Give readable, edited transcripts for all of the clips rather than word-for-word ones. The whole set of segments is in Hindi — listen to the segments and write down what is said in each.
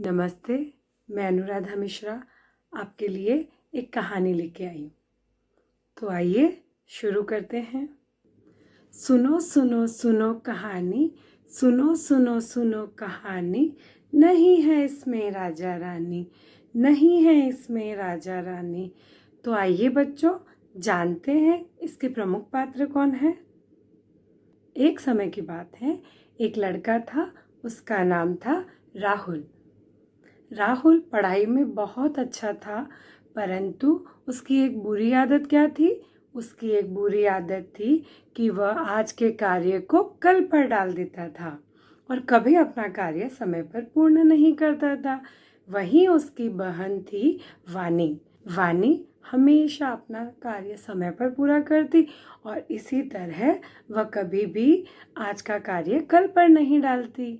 नमस्ते, मैं अनुराधा मिश्रा आपके लिए एक कहानी लेके आई हूँ। तो आइए शुरू करते हैं। सुनो सुनो सुनो कहानी, सुनो सुनो सुनो कहानी, नहीं है इसमें राजा रानी, नहीं है इसमें राजा रानी। तो आइए बच्चों, जानते हैं इसके प्रमुख पात्र कौन है। एक समय की बात है, एक लड़का था, उसका नाम था राहुल। राहुल पढ़ाई में बहुत अच्छा था, परंतु उसकी एक बुरी आदत क्या थी? उसकी एक बुरी आदत थी कि वह आज के कार्य को कल पर डाल देता था और कभी अपना कार्य समय पर पूर्ण नहीं करता था। वहीं उसकी बहन थी वानी। वानी हमेशा अपना कार्य समय पर पूरा करती और इसी तरह वह कभी भी आज का कार्य कल पर नहीं डालती।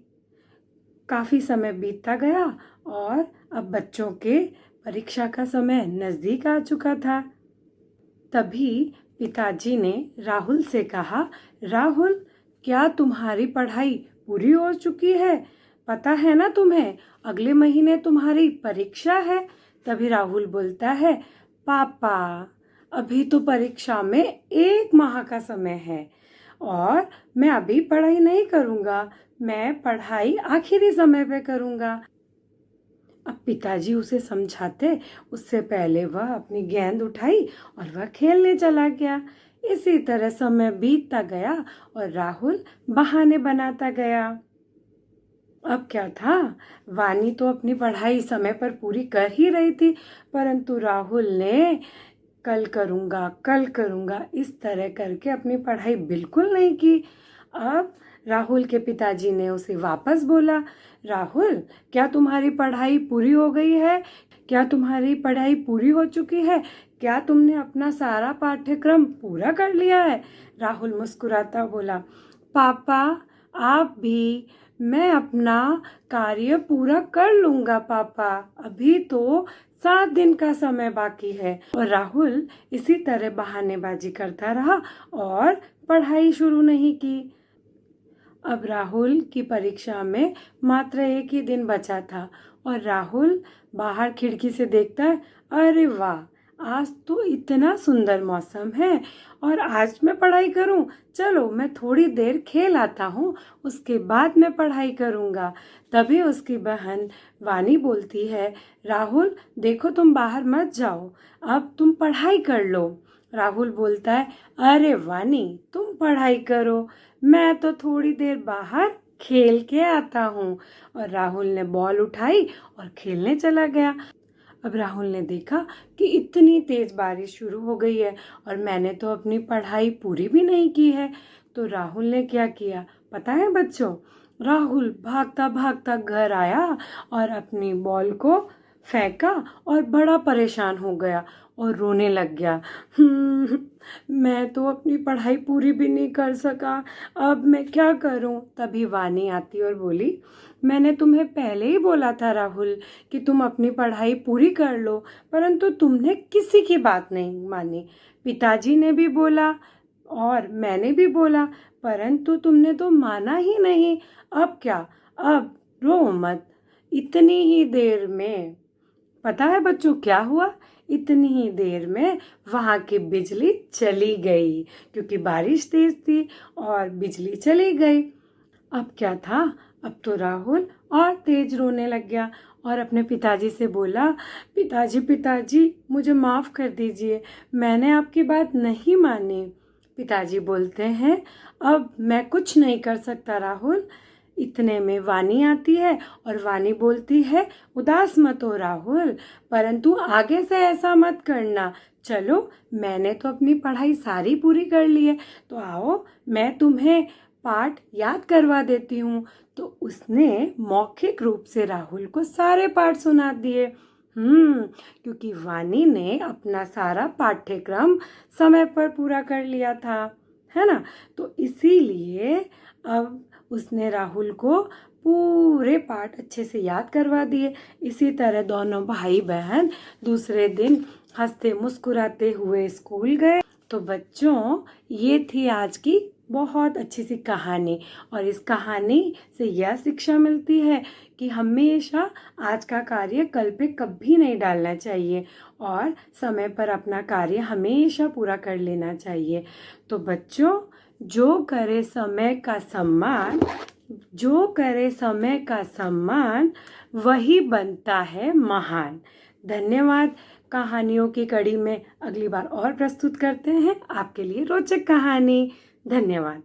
काफ़ी समय बीतता गया और अब बच्चों के परीक्षा का समय नज़दीक आ चुका था। तभी पिताजी ने राहुल से कहा, राहुल, क्या तुम्हारी पढ़ाई पूरी हो चुकी है? पता है ना तुम्हें, अगले महीने तुम्हारी परीक्षा है। तभी राहुल बोलता है, पापा, अभी तो परीक्षा में 1 माह का समय है और मैं अभी पढ़ाई नहीं करूँगा, मैं पढ़ाई आखिरी समय पे करूँगा। अब पिताजी उसे समझाते, उससे पहले वह अपनी गेंद उठाई और वह खेलने चला गया। इसी तरह समय बीतता गया और राहुल बहाने बनाता गया। अब क्या था, वानी तो अपनी पढ़ाई समय पर पूरी कर ही रही थी, परंतु राहुल ने कल करूँगा इस तरह करके अपनी पढ़ाई बिल्कुल नहीं की। अब राहुल के पिताजी ने उसे वापस बोला, राहुल, क्या तुम्हारी पढ़ाई पूरी हो गई है? क्या तुम्हारी पढ़ाई पूरी हो चुकी है? क्या तुमने अपना सारा पाठ्यक्रम पूरा कर लिया है? राहुल मुस्कुराता बोला, पापा, आप भी, मैं अपना कार्य पूरा कर लूँगा पापा, अभी तो 7 दिन का समय बाकी है। और राहुल इसी तरह बहानेबाजी करता रहा और पढ़ाई शुरू नहीं की। अब राहुल की परीक्षा में मात्र 1 ही दिन बचा था और राहुल बाहर खिड़की से देखता है, अरे वाह, आज तो इतना सुंदर मौसम है और आज मैं पढ़ाई करूं। चलो मैं थोड़ी देर खेल आता हूं, उसके बाद मैं पढ़ाई करूंगा। तभी उसकी बहन वानी बोलती है, राहुल, देखो तुम बाहर मत जाओ, अब तुम पढ़ाई कर लो। राहुल बोलता है, अरे वानी, तुम पढ़ाई करो, मैं तो थोड़ी देर बाहर खेल के आता हूँ। और राहुल ने बॉल उठाई और खेलने चला गया। अब राहुल ने देखा कि इतनी तेज बारिश शुरू हो गई है और मैंने तो अपनी पढ़ाई पूरी भी नहीं की है। तो राहुल ने क्या किया पता है बच्चों? राहुल भागता भागता घर आया और अपनी बॉल को फेंका और बड़ा परेशान हो गया और रोने लग गया। मैं तो अपनी पढ़ाई पूरी भी नहीं कर सका, अब मैं क्या करूं? तभी वानी आती और बोली, मैंने तुम्हें पहले ही बोला था राहुल कि तुम अपनी पढ़ाई पूरी कर लो, परंतु तुमने किसी की बात नहीं मानी। पिताजी ने भी बोला और मैंने भी बोला, परंतु तुमने तो माना ही नहीं। अब क्या? अब रो मत। इतनी ही देर में पता है बच्चों क्या हुआ? इतनी ही देर में वहाँ की बिजली चली गई, क्योंकि बारिश तेज थी और बिजली चली गई। अब क्या था, अब तो राहुल और तेज रोने लग गया और अपने पिताजी से बोला, पिताजी पिताजी, मुझे माफ़ कर दीजिए, मैंने आपकी बात नहीं मानी। पिताजी बोलते हैं, अब मैं कुछ नहीं कर सकता राहुल। इतने में वानी आती है और वानी बोलती है, उदास मत हो राहुल, परंतु आगे से ऐसा मत करना। चलो, मैंने तो अपनी पढ़ाई सारी पूरी कर ली है, तो आओ मैं तुम्हें पाठ याद करवा देती हूँ। तो उसने मौखिक रूप से राहुल को सारे पाठ सुना दिए। क्योंकि वानी ने अपना सारा पाठ्यक्रम समय पर पूरा कर लिया था, है ना? तो इसीलिए अब उसने राहुल को पूरे पाठ अच्छे से याद करवा दिए। इसी तरह दोनों भाई बहन दूसरे दिन हंसते मुस्कुराते हुए स्कूल गए। तो बच्चों, ये थी आज की बहुत अच्छी सी कहानी। और इस कहानी से यह शिक्षा मिलती है कि हमेशा आज का कार्य कल पे कभी नहीं डालना चाहिए और समय पर अपना कार्य हमेशा पूरा कर लेना चाहिए। तो बच्चों, जो करे समय का सम्मान, जो करे समय का सम्मान, वही बनता है महान। धन्यवाद। कहानियों की कड़ी में अगली बार और प्रस्तुत करते हैं आपके लिए रोचक कहानी। धन्यवाद।